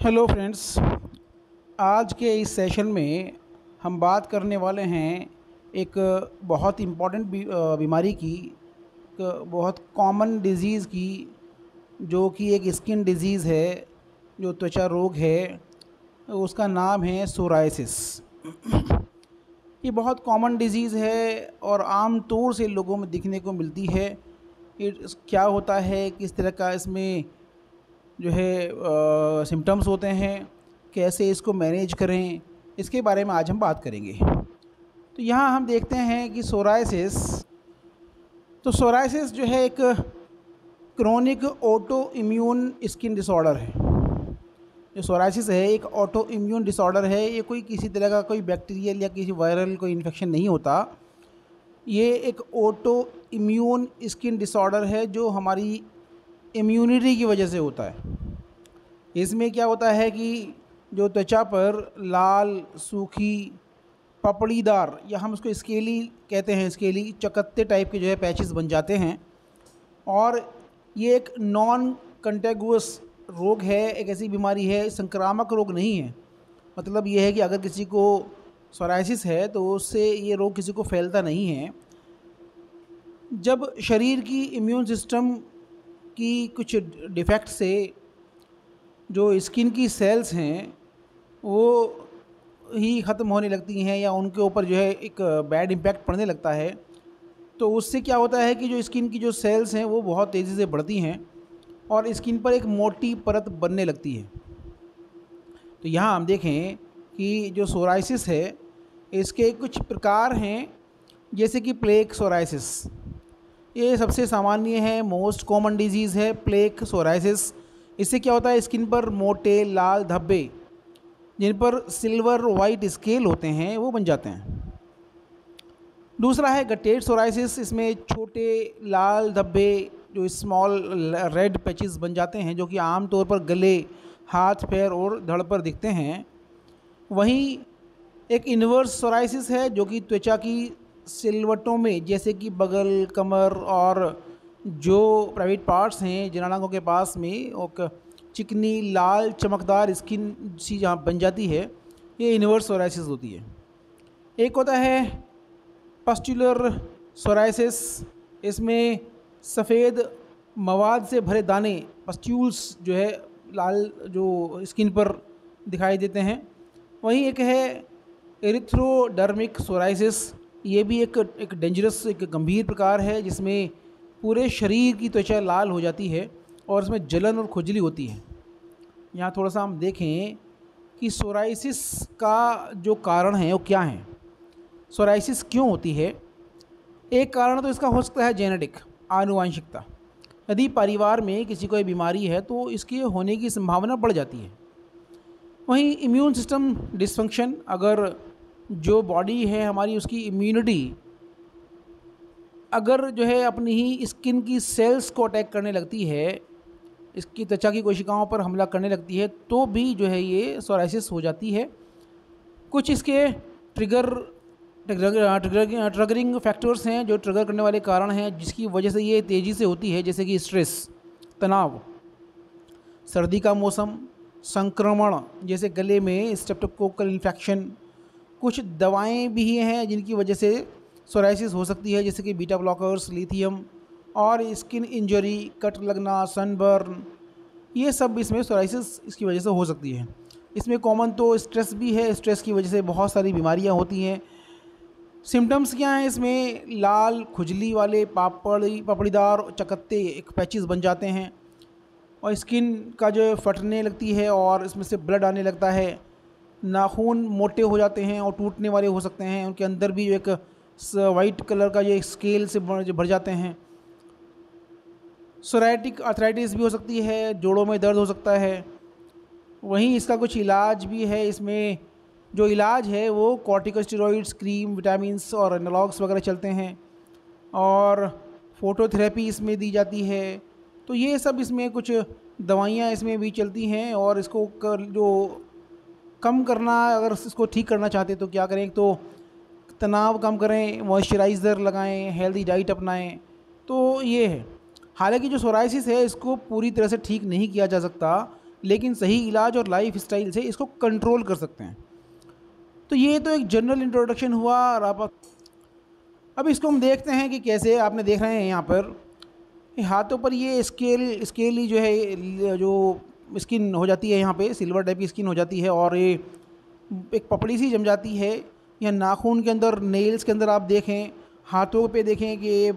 Hello friends. आज के इस सेशन में हम बात करने वाले हैं एक बहुत इम्पॉर्टेंट बीमारी की, एक बहुत कॉमन डिजीज़ की, जो कि एक स्किन डिजीज़ है, जो त्वचा रोग है। उसका नाम है सोराइसिस। ये बहुत कॉमन डिजीज़ है और आम तौर से लोगों में दिखने को मिलती है। ये क्या होता है, किस तरह का इसमें जो है सिम्टम्स होते हैं, कैसे इसको मैनेज करें, इसके बारे में आज हम बात करेंगे। तो यहाँ हम देखते हैं कि सोराइसिस जो है एक chronic autoimmune skin disorder है। जो सोराइसिस है एक ऑटो इम्यून डिसऑर्डर है। ये कोई किसी तरह का कोई बैक्टीरियल या किसी वायरल कोई इन्फेक्शन नहीं होता। ये एक ऑटो इम्यून स्किन डिसऑर्डर है जो हमारी इम्यूनिटी की वजह से होता है। इसमें क्या होता है कि जो त्वचा पर लाल, सूखी, पपड़ीदार, या हम उसको स्केली कहते हैं, स्केली चकत्ते टाइप के जो है पैचेस बन जाते हैं। और ये एक नॉन कंटेगुअस रोग है, एक ऐसी बीमारी है, संक्रामक रोग नहीं है। मतलब ये है कि अगर किसी को सोराइसिस है तो उससे ये रोग किसी को फैलता नहीं है। जब शरीर की इम्यून सिस्टम की कुछ डिफेक्ट से जो स्किन की सेल्स हैं वो ही ख़त्म होने लगती हैं या उनके ऊपर जो है एक बैड इम्पैक्ट पड़ने लगता है, तो उससे क्या होता है कि जो स्किन की जो सेल्स हैं वो बहुत तेज़ी से बढ़ती हैं और स्किन पर एक मोटी परत बनने लगती है। तो यहाँ हम देखें कि जो सोराइसिस है इसके कुछ प्रकार हैं, जैसे कि प्लेक सोराइसिस। ये सबसे सामान्य है, मोस्ट कॉमन डिजीज़ है प्लेक सोराइसिस। इससे क्या होता है, स्किन पर मोटे लाल धब्बे जिन पर सिल्वर वाइट स्केल होते हैं वो बन जाते हैं। दूसरा है गटेड सोराइसिस। इसमें छोटे लाल धब्बे जो स्मॉल रेड पैचेस बन जाते हैं, जो कि आमतौर पर गले, हाथ, पैर और धड़ पर दिखते हैं। वहीं एक इन्वर्स सोराइसिस है जो कि त्वचा की सिलवटों में, जैसे कि बगल, कमर और जो प्राइवेट पार्ट्स हैं जनानांगों के पास में, एक चिकनी लाल चमकदार स्किन सी जहाँ बन जाती है, ये इन्वर्स सोराइसिस होती है। एक होता है पस्ट्यूलर सोराइसिस। इसमें सफ़ेद मवाद से भरे दाने, पस्ट्यूल्स जो है लाल, जो स्किन पर दिखाई देते हैं। वहीं एक है एरिथ्रोडर्मिक सोराइसिस। ये भी एक डेंजरस, एक गंभीर प्रकार है जिसमें पूरे शरीर की त्वचा लाल हो जाती है और इसमें जलन और खुजली होती है। यहाँ थोड़ा सा हम देखें कि सोराइसिस का जो कारण है वो क्या है, सोराइसिस क्यों होती है। एक कारण तो इसका हो सकता है जेनेटिक, आनुवांशिकता। यदि परिवार में किसी को ये बीमारी है तो इसके होने की संभावना बढ़ जाती है। वहीं इम्यून सिस्टम डिसफंक्शन, अगर जो बॉडी है हमारी उसकी इम्यूनिटी अगर जो है अपनी ही स्किन की सेल्स को अटैक करने लगती है, इसकी त्वचा की कोशिकाओं पर हमला करने लगती है, तो भी जो है ये सोराइसिस हो जाती है। कुछ इसके ट्रिगरिंग फैक्टर्स हैं, जो ट्रिगर करने वाले कारण हैं जिसकी वजह से ये तेज़ी से होती है, जैसे कि स्ट्रेस, तनाव, सर्दी का मौसम, संक्रमण जैसे गले में स्ट्रेप्टोकोकल इन्फेक्शन। कुछ दवाएं भी हैं जिनकी वजह से सोराइसिस हो सकती है, जैसे कि बीटा ब्लॉकर्स, लिथियम, और स्किन इंजरी, कट लगना, सनबर्न, ये सब इसमें सोराइसिस इसकी वजह से हो सकती है। इसमें कॉमन तो स्ट्रेस भी है, स्ट्रेस की वजह से बहुत सारी बीमारियां होती हैं। सिम्टम्स क्या हैं इसमें, लाल खुजली वाले पपड़ीदार चकत्ते एक पैचेस बन जाते हैं और स्किन का जो फटने लगती है और इसमें से ब्लड आने लगता है। नाखून मोटे हो जाते हैं और टूटने वाले हो सकते हैं, उनके अंदर भी जो एक वाइट कलर का जो स्केल से भर जाते हैं। सोराइटिक आर्थराइटिस भी हो सकती है, जोड़ों में दर्द हो सकता है। वहीं इसका कुछ इलाज भी है। इसमें जो इलाज है वो कॉर्टिकोस्टेरॉइड्स, क्रीम, विटामिन्स और एनालॉग्स वगैरह चलते हैं, और फोटोथेरेपी इसमें दी जाती है। तो ये सब इसमें कुछ दवाइयाँ इसमें भी चलती हैं। और इसको जो कम करना, अगर इसको ठीक करना चाहते तो क्या करें, तो तनाव कम करें, मॉइस्चराइज़र लगाएं, हेल्दी डाइट अपनाएं। तो ये है। हालांकि जो सोराइसिस है इसको पूरी तरह से ठीक नहीं किया जा सकता, लेकिन सही इलाज और लाइफ स्टाइल से इसको कंट्रोल कर सकते हैं। तो ये तो एक जनरल इंट्रोडक्शन हुआ। और अब इसको हम देखते हैं कि कैसे, आपने देख रहे हैं यहाँ पर हाथों पर ये स्केली जो है, जो स्किन हो जाती है यहाँ पे, सिल्वर टाइप की स्किन हो जाती है और ये एक पपड़ी सी जम जाती है। या नाखून के अंदर, नेल्स के अंदर आप देखें, हाथों पे देखें कि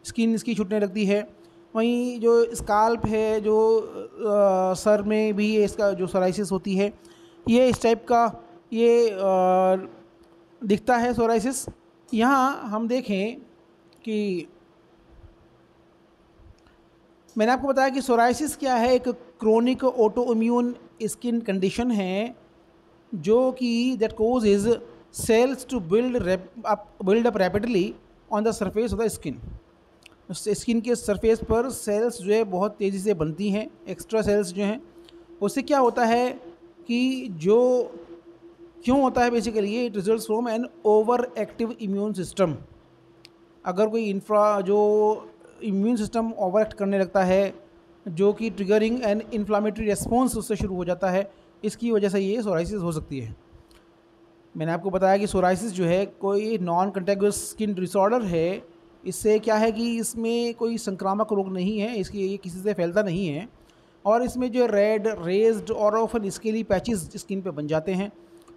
स्किन इसकी छूटने लगती है। वहीं जो स्काल्प है, जो सर में भी इसका जो सोराइसिस होती है, ये इस टाइप का ये दिखता है सोराइसिस। यहाँ हम देखें कि मैंने आपको बताया कि सोराइसिस क्या है, एक chronic autoimmune skin condition है जो कि that causes cells to build up rapidly on the surface of the skin. Skin के सरफेस पर सेल्स जो है बहुत तेज़ी से बनती हैं, एक्स्ट्रा सेल्स जो हैं। उससे क्या होता है कि जो क्यों होता है basically, it results from an overactive immune system. अगर कोई जो इम्यून सिस्टम ओवर एक्ट करने लगता है, जो कि ट्रिगरिंग एन इन्फ्लामेटरी रेस्पॉन्स उससे शुरू हो जाता है, इसकी वजह से ये सोराइसिस हो सकती है। मैंने आपको बताया कि सोराइसिस जो है कोई नॉन कंटेगियस स्किन डिसऑर्डर है। इससे क्या है कि इसमें कोई संक्रामक रोग नहीं है, इसकी ये किसी से फैलता नहीं है। और इसमें जो रेड, रेज्ड और ऑफन स्केली पैचेस स्किन पे बन जाते हैं।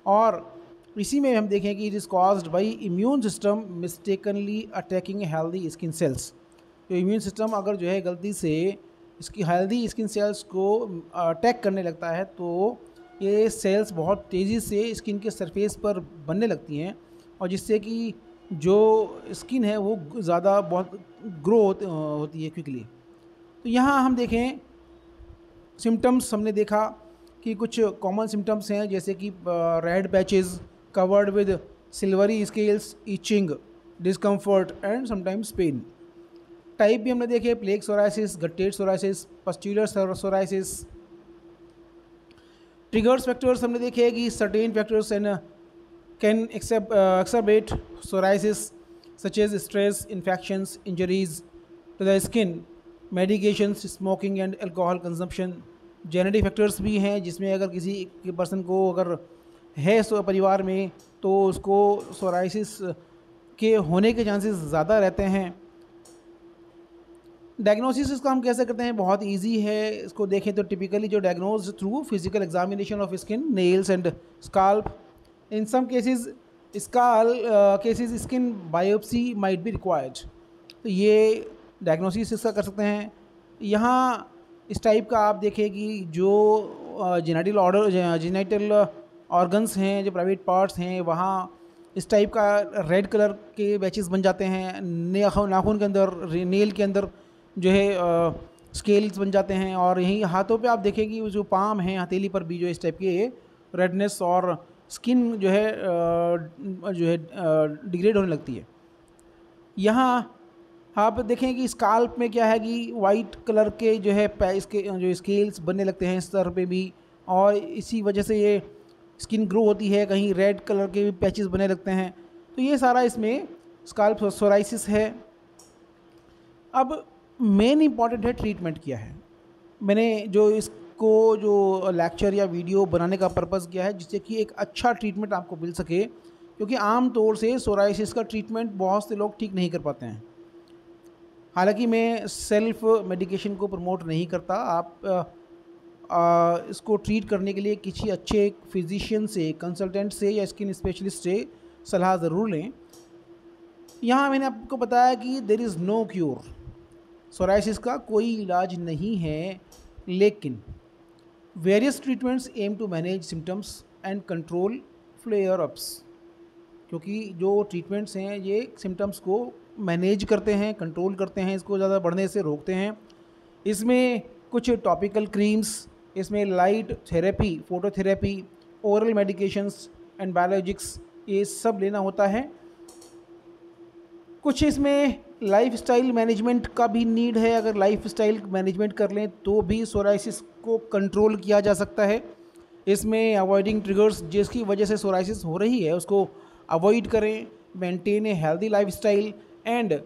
और इसी में हम देखें कि it is caused by immune system mistakenly attacking healthy skin cells. तो इम्यून सिस्टम अगर जो है गलती से इसकी हेल्दी स्किन सेल्स को अटैक करने लगता है, तो ये सेल्स बहुत तेज़ी से स्किन के सरफेस पर बनने लगती हैं, और जिससे कि जो स्किन है वो ज़्यादा बहुत ग्रो होती है क्विकली। तो यहाँ हम देखें सिम्टम्स, हमने देखा कि कुछ कॉमन सिम्टम्स हैं, जैसे कि red patches covered with silvery scales, itching, discomfort and sometimes pain. Type भी हमने देखे, plaque psoriasis, guttate psoriasis, pustular psoriasis. Triggers factors हमने देखे कि certain factors and can exacerbate psoriasis such as stress, infections, injuries to the skin, medications, smoking and alcohol consumption। Genetic factors भी हैं, जिसमें अगर किसी पर्सन को अगर है परिवार में, तो उसको सोराइसिस के होने के चांसेस ज़्यादा रहते हैं। डायग्नोसिस इसका हम कैसे करते हैं, बहुत इजी है। इसको देखें तो टिपिकली जो diagnose through physical examination of skin, nails and scalp. In some cases skin biopsy might be required. तो ये डायग्नोसिस इसका कर सकते हैं। यहाँ इस टाइप का आप देखें कि जो जेनिटल ऑर्गन्स हैं, जो प्राइवेट पार्ट्स हैं, वहाँ इस टाइप का रेड कलर के बैचेस बन जाते हैं। नाखून के अंदर, नेल के अंदर जो है स्केल्स बन जाते हैं। और यहीं हाथों पे आप देखें कि जो पाम हैं, हथेली पर भी जो इस टाइप के रेडनेस और स्किन जो है डिग्रेड होने लगती है। यहाँ आप देखें कि स्काल्प में क्या है कि वाइट कलर के जो है इसके जो स्केल्स बनने लगते हैं सर पे भी, और इसी वजह से ये स्किन ग्रो होती है। कहीं रेड कलर के भी पैचेस बनने लगते हैं। तो ये सारा इसमें स्काल्प सोराइसिस है। अब मेन इम्पॉर्टेंट है ट्रीटमेंट क्या है। मैंने जो इसको जो लेक्चर या वीडियो बनाने का पर्पज़ किया है, जिससे कि एक अच्छा ट्रीटमेंट आपको मिल सके, क्योंकि आम तौर से सोराइसिस का ट्रीटमेंट बहुत से लोग ठीक नहीं कर पाते हैं। हालांकि मैं सेल्फ मेडिकेशन को प्रमोट नहीं करता। आप इसको ट्रीट करने के लिए किसी अच्छे फिजिशियन से, कंसल्टेंट से या स्किन स्पेशलिस्ट से सलाह ज़रूर लें। यहाँ मैंने आपको बताया कि there is no cure, psoriasis का कोई इलाज नहीं है, लेकिन various treatments aim to manage symptoms and control flare ups. क्योंकि जो ट्रीटमेंट्स हैं ये सिम्टम्स को मैनेज करते हैं, कंट्रोल करते हैं, इसको ज़्यादा बढ़ने से रोकते हैं। इसमें कुछ टॉपिकल क्रीम्स, इसमें light therapy, phototherapy, oral medications and biologics, ये सब लेना होता है। कुछ इसमें लाइफ स्टाइल मैनेजमेंट का भी नीड है। अगर लाइफ स्टाइल मैनेजमेंट कर लें तो भी सोराइसिस को कंट्रोल किया जा सकता है। इसमें अवॉइडिंग ट्रिगर्स जिसकी वजह से सोराइसिस हो रही है उसको अवॉइड करें, maintain a healthy life style and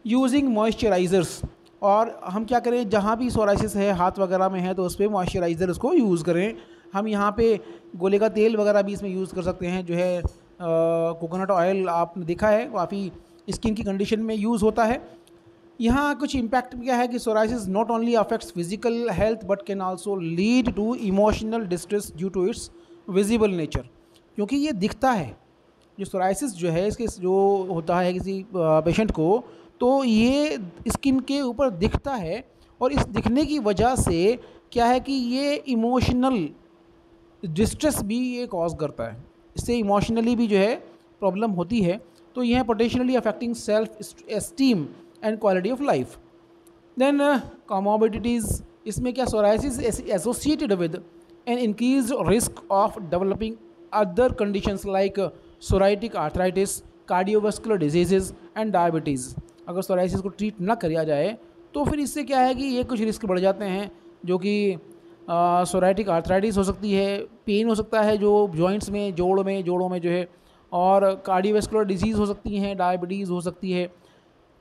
using moisturisers और हम क्या करें, जहाँ भी सोराइसिस है हाथ वगैरह में है तो उस पर मॉइस्चराइज़र उसको यूज़ करें। हम यहाँ पे गोले का तेल वगैरह भी इसमें यूज़ कर सकते हैं, जो है कोकोनट ऑयल आपने देखा है काफ़ी स्किन की कंडीशन में यूज़ होता है। यहाँ कुछ इम्पैक्ट क्या है कि psoriasis not only affects physical health but can also lead to emotional distress due to its visible nature, क्योंकि ये दिखता है। जो सोराइसिस जो है इसके जो होता है किसी पेशेंट को, तो ये स्किन के ऊपर दिखता है, और इस दिखने की वजह से क्या है कि ये इमोशनल डिस्ट्रेस भी ये कॉज करता है, इससे इमोशनली भी जो है प्रॉब्लम होती है। तो यह potentially affecting self esteem and quality of life. Then comorbidities, इसमें क्या psoriasis associated with an increase risk of developing other conditions like psoriatic arthritis, cardiovascular diseases and diabetes. अगर सोराइसिस को ट्रीट ना किया जाए तो फिर इससे क्या है कि ये कुछ रिस्क बढ़ जाते हैं, जो कि सोराइटिक आर्थराइटिस हो सकती है, पेन हो सकता है जो जॉइंट्स में जोड़ों में जो है, और कार्डियोवास्कुलर डिजीज़ हो सकती हैं, डायबिटीज़ हो सकती है।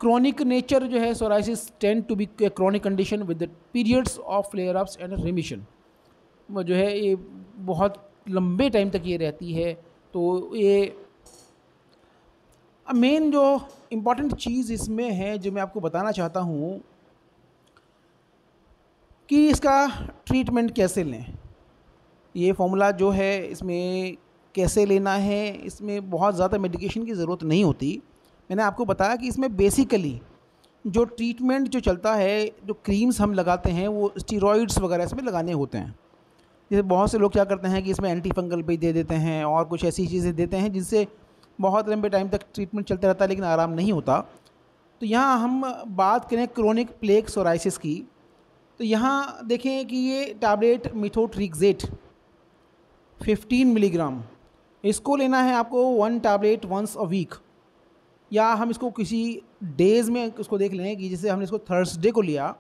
क्रोनिक नेचर जो है psoriasis tend to be chronic condition with periods of flare ups and remission. जो है ये बहुत लंबे टाइम तक ये रहती है। तो ये मेन जो इम्पॉर्टेंट चीज़ इसमें है जो मैं आपको बताना चाहता हूँ कि इसका ट्रीटमेंट कैसे लें। ये फॉर्मूला जो है इसमें कैसे लेना है, इसमें बहुत ज़्यादा मेडिकेशन की ज़रूरत नहीं होती। मैंने आपको बताया कि इसमें बेसिकली जो ट्रीटमेंट जो चलता है, जो क्रीम्स हम लगाते हैं वो स्टीरॉइड्स वगैरह इसमें लगाने होते हैं। जैसे बहुत से लोग क्या करते हैं कि इसमें एंटी फंगल भी दे देते हैं और कुछ ऐसी चीज़ें देते हैं जिनसे बहुत लंबे टाइम तक ट्रीटमेंट चलता रहता है लेकिन आराम नहीं होता। तो यहाँ हम बात करें क्रोनिक प्लेग सोराइसिस की, तो यहाँ देखें कि ये टैबलेट मिथोट्रिक्सेट 15 मिलीग्राम, इसको लेना है आपको 1 टैबलेट वंस अ वीक, या हम इसको किसी डेज़ में उसको देख लें कि जैसे हमने इसको थर्सडे को लिया।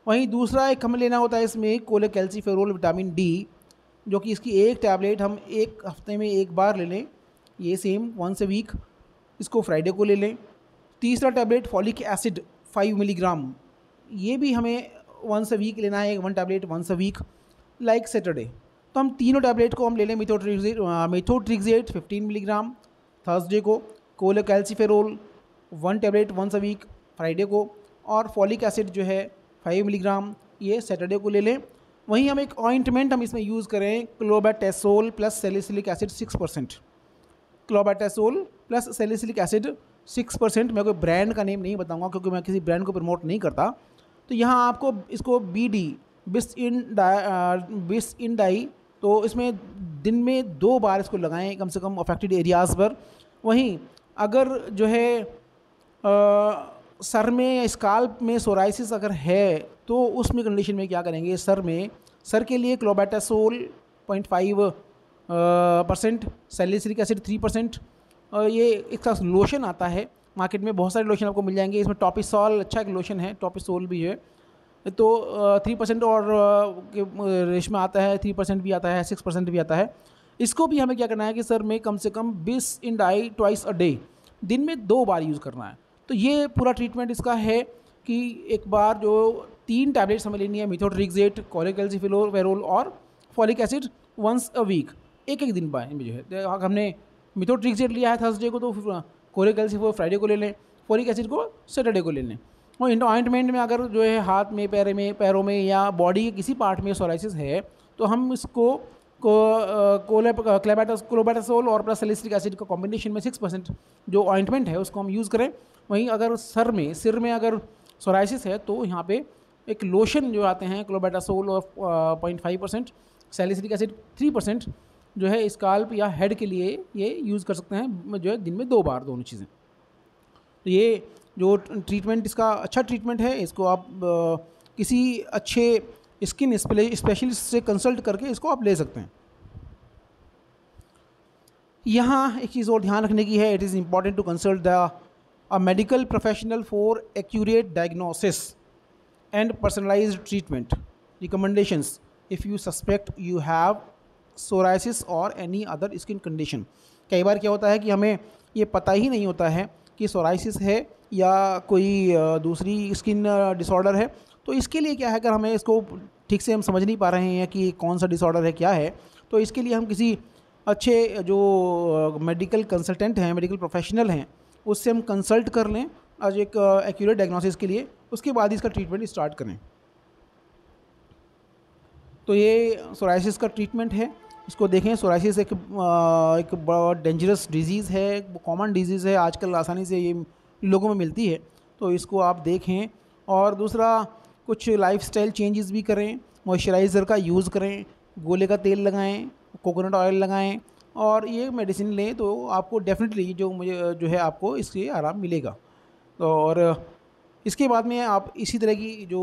वहीं दूसरा एक हमें लेना होता है इसमें कोलेकैल्सिफेरोल विटामिन डी, जो कि इसकी एक टैबलेट हम एक हफ्ते में एक बार ले लें, ये सेम वंस अ वीक, इसको फ्राइडे को ले लें। तीसरा टैबलेट फॉलिक एसिड 5 मिलीग्राम, ये भी हमें वंस अ वीक लेना है, 1 tablet once a week like Saturday. तो हम तीनों टैबलेट को हम ले लें, मिथोट्रिक्सेट 15 मिलीग्राम थर्सडे को, cholecalciferol 1 tablet once a week Friday को, और फॉलिक एसिड जो है 5 मिलीग्राम ये सैटरडे को ले लें। वहीं हम एक ऑइंटमेंट हम इसमें यूज़ करें, clobetasol plus salicylic acid 6%, clobetasol plus salicylic acid 6%। मैं कोई ब्रांड का नेम नहीं बताऊंगा क्योंकि मैं किसी ब्रांड को प्रमोट नहीं करता। तो यहाँ आपको इसको BD बिस इन डाई, तो इसमें दिन में 2 बार इसको लगाएं कम से कम अफेक्टेड एरियाज़ पर। वहीं अगर जो है सर में या स्काल्प में सोराइसिस अगर है तो उसमें कंडीशन में क्या करेंगे, सर के लिए क्लोबेटासोल 0.5%, सैलिसिलिक एसिड 3%। ये इसका लोशन आता है मार्केट में, बहुत सारे लोशन आपको मिल जाएंगे। इसमें टॉपिसोल अच्छा एक लोशन है, टॉपिसोल भी है, तो 3% और रेशमा आता है, 3% भी आता है, 6% भी आता है। इसको भी हमें क्या करना है कि सर में कम से कम 20 इन डाई ट्वाइस अ डे, दिन में 2 बार यूज़ करना है। तो ये पूरा ट्रीटमेंट इसका है कि एक बार जो 3 टैबलेट्स हमें लेनी है, मिथोट्रिक्सेट, कोलेकैल्सिफेरोल और folic acid once a week, एक दिन बाद में जो है। हमने मिथोट्रिक्सेट लिया है थर्सडे को, तो कोलेकैल्सिफेरोल फ्राइडे को ले लें, फॉलिक एसिड को सैटरडे को ले लें। और इन ऑइंटमेंट में अगर जो है हाथ में, पैरों में या बॉडी के किसी पार्ट में सोराइसिस है तो हम इसको क्लोबेटासोल और प्लस सैलिसिलिक एसिड का कॉम्बिनेशन में 6% जो ऑइंटमेंट है उसको हम यूज़ करें। वहीं अगर सिर में अगर सोराइसिस है तो यहाँ पे एक लोशन जो आते हैं, क्लोबेटासोल और 0.5%, सैलिसिलिक एसिड 3% जो है स्काल्प या हेड के लिए ये यूज़ कर सकते हैं, जो है दिन में 2 बार दोनों चीज़ें। तो ये जो ट्रीटमेंट इसका अच्छा ट्रीटमेंट है, इसको आप किसी अच्छे स्किन स्पेशलिस्ट से कंसल्ट करके इसको आप ले सकते हैं। यहाँ एक चीज़ और ध्यान रखने की है, it is important to consult a medical professional for accurate diagnosis and personalized treatment recommendations if you suspect you have psoriasis और एनी अदर स्किन कंडीशन। कई बार क्या होता है कि हमें ये पता ही नहीं होता है कि सोराइसिस है या कोई दूसरी स्किन डिसऑर्डर है, तो इसके लिए क्या है, अगर हमें इसको ठीक से हम समझ नहीं पा रहे हैं कि कौन सा डिसऑर्डर है क्या है, तो इसके लिए हम किसी अच्छे जो मेडिकल कंसल्टेंट हैं, मेडिकल प्रोफेशनल हैं, उससे हम कंसल्ट कर लें आज एक एक्यूरेट डायग्नोसिस के लिए, उसके बाद इसका ट्रीटमेंट स्टार्ट करें। तो ये सोराइसिस का ट्रीटमेंट है। इसको देखें, सोराइसिस एक बड़ा डेंजरस डिजीज़ है, कॉमन डिजीज़ है, आजकल आसानी से ये लोगों में मिलती है, तो इसको आप देखें। और दूसरा, कुछ लाइफस्टाइल चेंजेस भी करें, मॉइस्चराइज़र का यूज़ करें, गोले का तेल लगाएं, कोकोनट ऑयल लगाएं, और ये मेडिसिन लें तो आपको डेफिनेटली जो है आपको इससे आराम मिलेगा। और इसके बाद में आप इसी तरह की जो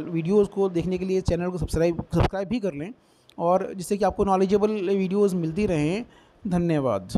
वीडियोस को देखने के लिए चैनल को सब्सक्राइब भी कर लें, और जिससे कि आपको नॉलेजेबल वीडियोस मिलती रहें। धन्यवाद।